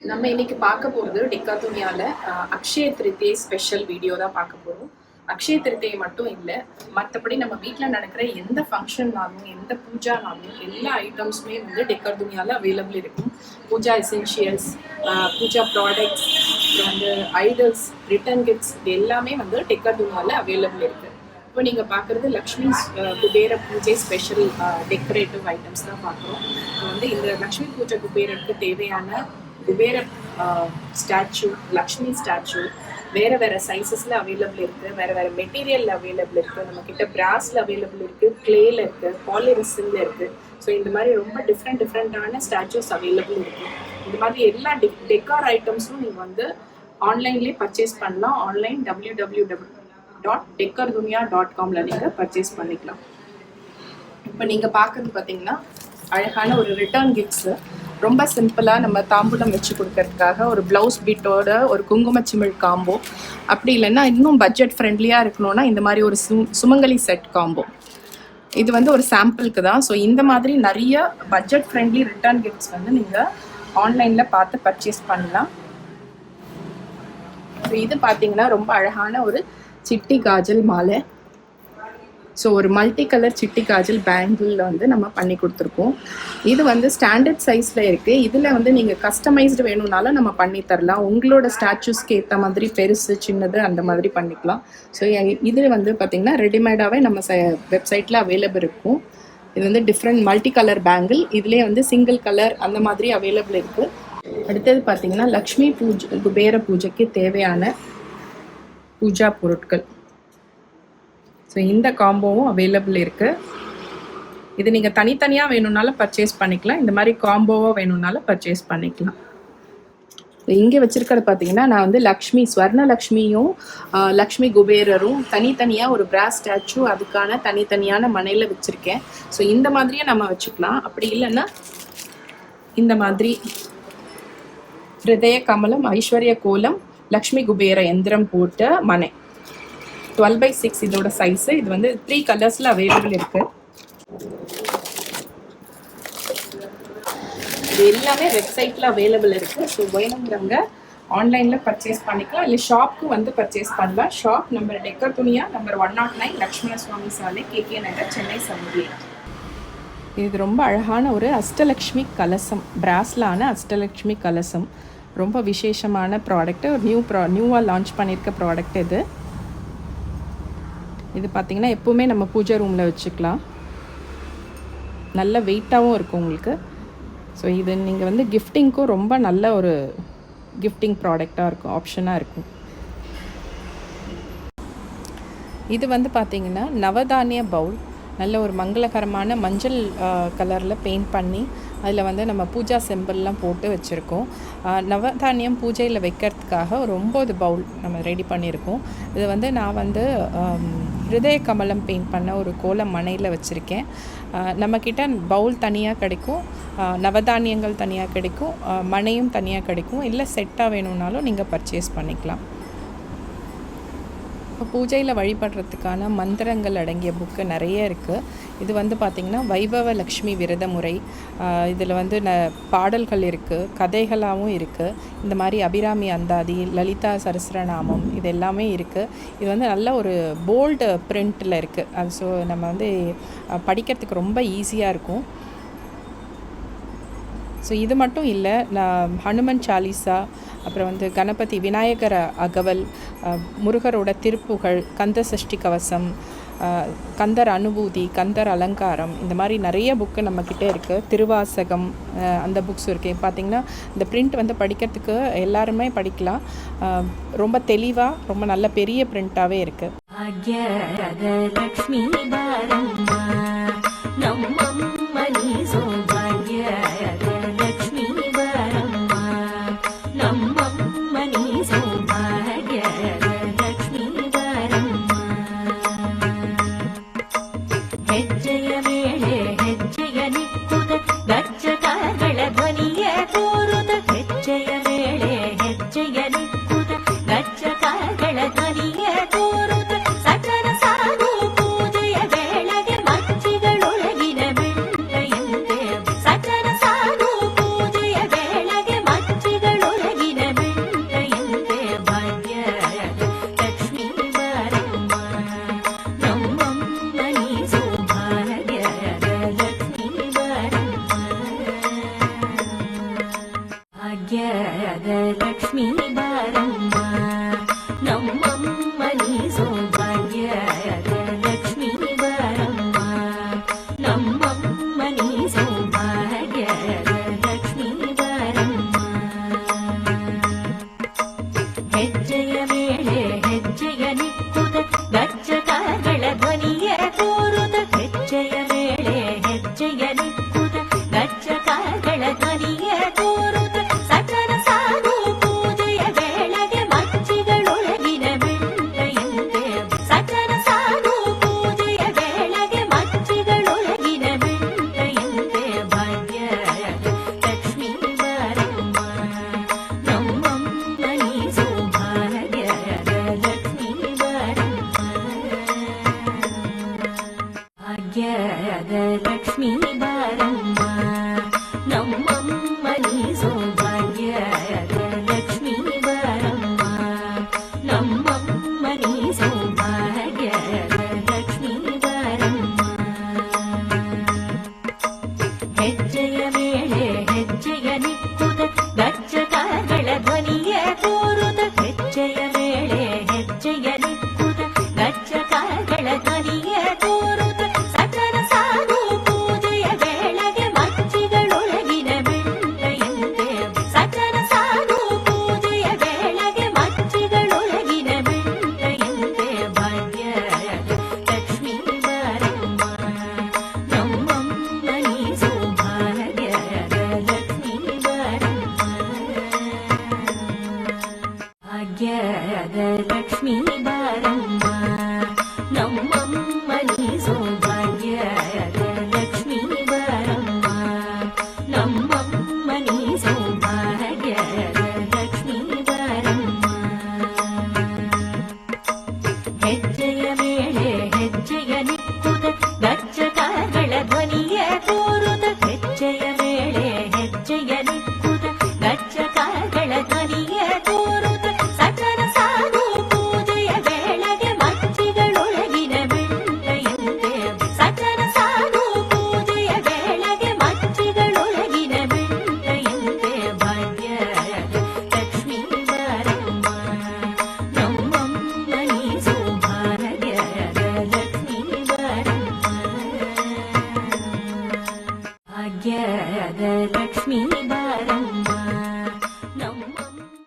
நம்ம இன்னைக்கு பார்க்க போகிறது டெக்காதுனியாவில் அக்ஷய திருத்தியை ஸ்பெஷல் வீடியோ தான் பார்க்க போகிறோம். அக்ஷய திருத்தியை மட்டும் இல்லை, மற்றபடி நம்ம வீட்டில் நடக்கிற எந்த ஃபங்க்ஷன்னாலும் எந்த பூஜானாலும் எல்லா ஐட்டம்ஸுமே வந்து டெக்காதுனியாவில் அவைலபிள் இருக்கும். பூஜா எசென்ஷியல்ஸ், பூஜா ப்ராடக்ட்ஸ், வந்து ஐடல்ஸ், ரிட்டர்ன் கிஃப்ட்ஸ், இது எல்லாமே வந்து டெக்காதுனியாவில் அவைலபிள் இருக்குது. இப்போ நீங்கள் பார்க்குறது லக்ஷ்மி குபேர பூஜை ஸ்பெஷல் டெக்கரேட்டிவ் ஐட்டம்ஸ் தான் பார்க்குறோம். இப்போ வந்து இந்த லக்ஷ்மி பூஜை குபேரருக்கு தேவையான குபேர ஸ்டாச்சு, லக்ஷ்மி ஸ்டாச்சு வேறு சைஸஸில் அவைலபிள் இருக்குது, வேறு மெட்டீரியலில் அவைலபிள் இருக்குது. நம்மக்கிட்ட பிராஸில் அவைலபிள் இருக்குது, க்ளேயில் இருக்குது, பாலிரெசினில் இருக்குது. ஸோ இந்த மாதிரி ரொம்ப டிஃப்ரெண்ட்டான ஸ்டாச்சூஸ் அவைலபிள் இருக்குது. இந்த மாதிரி எல்லா டெக்கார் ஐட்டம்ஸும் நீங்கள் வந்து ஆன்லைன்லேயே பர்ச்சேஸ் பண்ணலாம். ஆன்லைன் www.dekardunia.comல நீங்கள் பர்ச்சேஸ் பண்ணிக்கலாம். இப்போ நீங்கள் பார்க்குறது பார்த்தீங்கன்னா அழகான ஒரு ரிட்டர்ன் கிஃப்ட்ஸு. ரொம்ப சிம்பிளாக நம்ம தாம்பூலம் வச்சு கொடுக்கறதுக்காக ஒரு ப்ளவுஸ் பீட்டோட ஒரு குங்குமச்சிமிழ் காம்போ, அப்படி இல்லைன்னா இன்னும் பட்ஜெட் ஃப்ரெண்ட்லியாக இருக்கணும்னா இந்த மாதிரி ஒரு சுமங்கலி செட் காம்போ. இது வந்து ஒரு சாம்பிளுக்கு தான். ஸோ இந்த மாதிரி நிறைய பட்ஜெட் ஃப்ரெண்ட்லி ரிட்டர்ன் கிஃப்ட்ஸ் வந்து நீங்கள் ஆன்லைனில் பார்த்து பர்ச்சேஸ் பண்ணலாம். ஸோ இது பார்த்தீங்கன்னா ரொம்ப அழகான ஒரு சிட்டி காஜல் மாலை. ஸோ ஒரு மல்டி கலர் சிட்டி காஜல் பேங்கிளில் வந்து நம்ம பண்ணி கொடுத்துருக்கோம். இது வந்து ஸ்டாண்டர்ட் சைஸில் இருக்குது. இதில் வந்து நீங்கள் கஸ்டமைஸ்டு வேணும்னாலும் நம்ம பண்ணி தரலாம். உங்களோட ஸ்டாச்சூஸ்க்கு ஏற்ற மாதிரி பெருசு சின்னது அந்த மாதிரி பண்ணிக்கலாம். ஸோ இது வந்து பார்த்திங்கன்னா ரெடிமேடாகவே நம்ம வெப்சைட்டில் அவைலபிள் இருக்கும். இது வந்து டிஃப்ரெண்ட் மல்டி கலர் பேங்கிள், இதுலேயே வந்து சிங்கிள் கலர் அந்த மாதிரி அவைலபிள் இருக்குது. அடுத்தது பார்த்திங்கன்னா லக்ஷ்மி குபேர பூஜைக்கு தேவையான பூஜா பொருட்கள். ஸோ இந்த காம்போவும் அவைலபிள் இருக்குது. இது நீங்கள் தனித்தனியாக வேணும்னாலும் பர்ச்சேஸ் பண்ணிக்கலாம், இந்த மாதிரி காம்போவாக வேணும்னாலும் பர்ச்சேஸ் பண்ணிக்கலாம். இங்கே வச்சுருக்கிறது பார்த்தீங்கன்னா நான் வந்து லக்ஷ்மி ஸ்வர்ண லக்ஷ்மியும் லக்ஷ்மி குபேரரும் தனித்தனியாக ஒரு பிராஸ் ஸ்டாச்சு அதுக்கான தனித்தனியான மனையில் வச்சுருக்கேன். ஸோ இந்த மாதிரியே நம்ம வச்சுக்கலாம். அப்படி இல்லைன்னா இந்த மாதிரி ஹிருதய கமலம், ஐஸ்வர்ய கோலம், லக்ஷ்மி குபேர எந்திரம் போட்ட மனை 12/6 இதோட சைஸு. இது வந்து 3 கலர்ஸில் அவைலபிள் இருக்குது. இது எல்லாமே வெப்சைட்டில் அவைலபிள் இருக்குது. ஸோ வேணுங்கிறவங்க ஆன்லைனில் பர்ச்சேஸ் பண்ணிக்கலாம், இல்லை ஷாப்புக்கு வந்து பர்ச்சேஸ் பண்ணலாம். ஷாப் நம்பர் டெக்காதுனியா நம்பர் 109 லக்ஷ்மண சுவாமி சாலை, KK நகர், சென்னை 78. இது ரொம்ப அழகான ஒரு அஷ்டலக்ஷ்மி கலசம், பிராஸ்லான அஷ்டலக்ஷ்மி கலசம். ரொம்ப விசேஷமான ப்ராடக்ட்டு, ஒரு நியூவாக லான்ச் பண்ணியிருக்க ப்ராடக்ட் இது. இது பார்த்திங்கன்னா எப்போவுமே நம்ம பூஜை ரூமில் வச்சுக்கலாம். நல்ல வெயிட்டாகவும் இருக்கும் உங்களுக்கு. ஸோ இது நீங்கள் வந்து கிஃப்டிங்க்கும் ரொம்ப நல்ல ஒரு கிஃப்டிங் ப்ராடக்டாக இருக்கும், ஆப்ஷனாக இருக்கும். இது வந்து பார்த்திங்கன்னா நவதானிய பவுல், நல்ல ஒரு மங்களகரமான மஞ்சள் கலரில் பெயிண்ட் பண்ணி அதில் வந்து நம்ம பூஜா சிம்பிள்லாம் போட்டு வச்சுருக்கோம். நவதானியம் பூஜையில் வைக்கிறதுக்காக ஒரு 9 பவுல் நம்ம ரெடி பண்ணியிருக்கோம். இது வந்து நான் வந்து ஹிருதய கமலம் பெயிண்ட் பண்ண ஒரு கோலம் மனையில் வச்சுருக்கேன். நம்மக்கிட்ட பவுல் தனியாக கிடைக்கும், நவதானியங்கள் தனியாக கிடைக்கும், மனையும் தனியாக கிடைக்கும். இல்லை செட்டாக வேணும்னாலும் நீங்கள் பர்ச்சேஸ் பண்ணிக்கலாம். இப்போ பூஜையில் வழிபடுறதுக்கான மந்திரங்கள் அடங்கிய புக்கு நிறைய இருக்குது. இது வந்து பார்த்திங்கன்னா வைபவ லக்ஷ்மி விரத முறை, இதில் வந்து பாடல்கள் இருக்குது, கதைகளாகவும் இருக்குது. இந்த மாதிரி அபிராமி அந்தாதி, லலிதா சரஸ்ரநாமம், இது எல்லாமே இருக்குது. இது வந்து நல்ல ஒரு போல்டு பிரிண்டில் இருக்குது. அது ஸோ நம்ம வந்து படிக்கிறதுக்கு ரொம்ப ஈஸியாக இருக்கும். ஸோ இது மட்டும் இல்லை, நான் ஹனுமன் சாலிசா, அப்புறம் வந்து கணபதி விநாயகர் அகவல், முருகரோட திருப்புகழ், கந்த சஷ்டி கவசம், கந்தர் அனுபூதி, கந்தர் அலங்காரம், இந்த மாதிரி நிறைய புக்கு நம்மக்கிட்டே இருக்குது. திருவாசகம் அந்த புக்ஸ் இருக்குது. பார்த்திங்கன்னா இந்த பிரிண்ட் வந்து படிக்கிறதுக்கு எல்லாருமே படிக்கலாம். ரொம்ப தெளிவாக ரொம்ப நல்ல பெரிய பிரிண்ட்டாகவே இருக்குது. ಭಾಗ್ಯದ ಲಕ್ಷ್ಮೀ ಬಾರಮ್ಮ ನಮ್ಮಮ್ಮ ನೀ ಸೌಭಾಗ್ಯದ ಲಕ್ಷ್ಮೀ ಬಾರಮ್ಮ ನಮ್ಮಮ್ಮ ನೀ ಸೌಭಾಗ್ಯದ ಲಕ್ಷ್ಮೀ ಬಾರಮ್ಮ ಹೆಜ್ಜೆಯ ಮೇಲೆ ಹೆಜ್ಜೆಯ ನಿಕ್ಕುದ ಗಜ್ಜಕಾರಗಳ ಧ್ವನಿಯ ತೋರುದ ಹೆಜ್ಜೆಯ ಮೇಲೆ ಹೆಜ್ಜೆಯ ನಿಕ್ಕುದ ಗಜ್ಜಕಾರಗಳ ಧ್ವನಿಯ ತೋರುದ ಸಕಲ ಸಾಧು ಪೂಜೆಯ ವೇಳೆಗೆ ಮಚ್ಚಿಗಳೊಳಗಿನ ಬೆಣ್ಣೆಯಂತೆ ಸಕಲ ಸಾಧು ಪೂಜೆಯ ವೇಳೆಗೆ ಮಚ್ಚಿಗಳೊಳಗಿನ ಬೆಣ್ಣೆಯಂತೆ ಭಾಗ್ಯದ ಲಕ್ಷ್ಮೀ ಬಾರಮ್ಮ ನಮ್ಮಮ್ಮ ನೀ ಸೌಭಾಗ್ಯದ ಲಕ್ಷ್ಮೀ ಬಾರಮ್ಮ ಭಾಗ್ಯದ ಲಕ್ಷ್ಮೀ ಬಾರಮ್ಮ ನಮ್ಮಮ್ಮ ನೀ ಸೌಭಾಗ್ಯದ ಲಕ್ಷ್ಮೀ ಬಾರಮ್ಮ ನಮ್ಮಮ್ಮ ನೀ ಸೌಭಾಗ್ಯದ ಲಕ್ಷ್ಮೀ ಬಾರಮ್ಮ ಹೆಜ್ಜೆಯ ಮೇಲೆ ಹೆಜ್ಜೆಯ ನಿಕ್ಕುದ ಗಜ್ಜಕಾರಗಳ ಧ್ವನಿಯ ತೋರುದ ಹೆಜ್ಜೆಯ ಮೇಲೆ ಹೆಜ್ಜೆಯ ನಿಕ್ಕುದ ಗಜ್ಜಕಾರಗಳ ಧ್ವನಿಯ ತೋರುದ ಸಕಲ ಸಾಧು ಪೂಜೆಯ ವೇಳೆಗೆ ಮಚ್ಚಿಗಳೊಳಗಿನ ಬೆಣ್ಣೆಯಂತೆ ಸಕಲ ಸಾಧು ಪೂಜೆಯ ವೇಳೆಗೆ ಮಚ್ಚಿಗಳೊಳಗಿನ ಬೆಣ್ಣೆಯಂತೆ ಭಾಗ್ಯದ ಲಕ್ಷ್ಮೀ ಬಾರಮ್ಮ ನಮ್ಮಮ್ಮ ನೀ ಸೌಭಾಗ್ಯದ ಲಕ್ಷ್ಮೀ ಬಾರಮ್ಮ ಭಾಗ್ಯದ ಲಕ್ಷ್ಮೀ ಬಾರಮ್ಮ ನಮ್ಮಮ್ಮ ನೀ ಸೌಭಾಗ್ಯದ ಲಕ್ಷ್ಮೀ ಬಾರಮ್ಮ ನಮ್ಮಮ್ಮ ನೀ ಸೌಭಾಗ್ಯದ ಲಕ್ಷ್ಮೀ ಬಾರಮ್ಮ ಹೆಜ್ಜೆಯ ಮೇಲೆ ಹೆಜ್ಜೆಯ ನಿಕ್ಕುದ ಗಜ್ಜಕಾರಗಳ ಧ್ವನಿಯ ತೋರುದ ಹೆಜ್ಜೆಯ ಮೇಲೆ ಹೆಜ್ಜೆಯ ನಿಕ್ಕುದ ಗಜ್ಜಕಾರಗಳ ಧ್ವನಿಯ ತೋರುದ ಸಕಲ ಸಾಧು ಪೂಜೆಯ ವೇಳೆಗೆ ಮಚ್ಚಿಗಳೊಳಗಿನ ಬೆಣ್ಣೆಯಂತೆ ಸಕಲ ಸಾಧು ಪೂಜೆಯ ವೇಳೆಗೆ ಮಚ್ಚಿಗಳೊಳಗಿನ ಬೆಣ್ಣೆಯಂತೆ ಭಾಗ್ಯದ ಲಕ್ಷ್ಮೀ ಬಾರಮ್ಮ ನಮ್ಮಮ್ಮ ನೀ ಸೌಭಾಗ್ಯದ ಲಕ್ಷ್ಮೀ ಬಾರಮ್ಮ ಭಾಗ್ಯದ ಲಕ್ಷ್ಮೀ ಬಾರಮ್ಮ ನಮ್ಮಮ್ಮ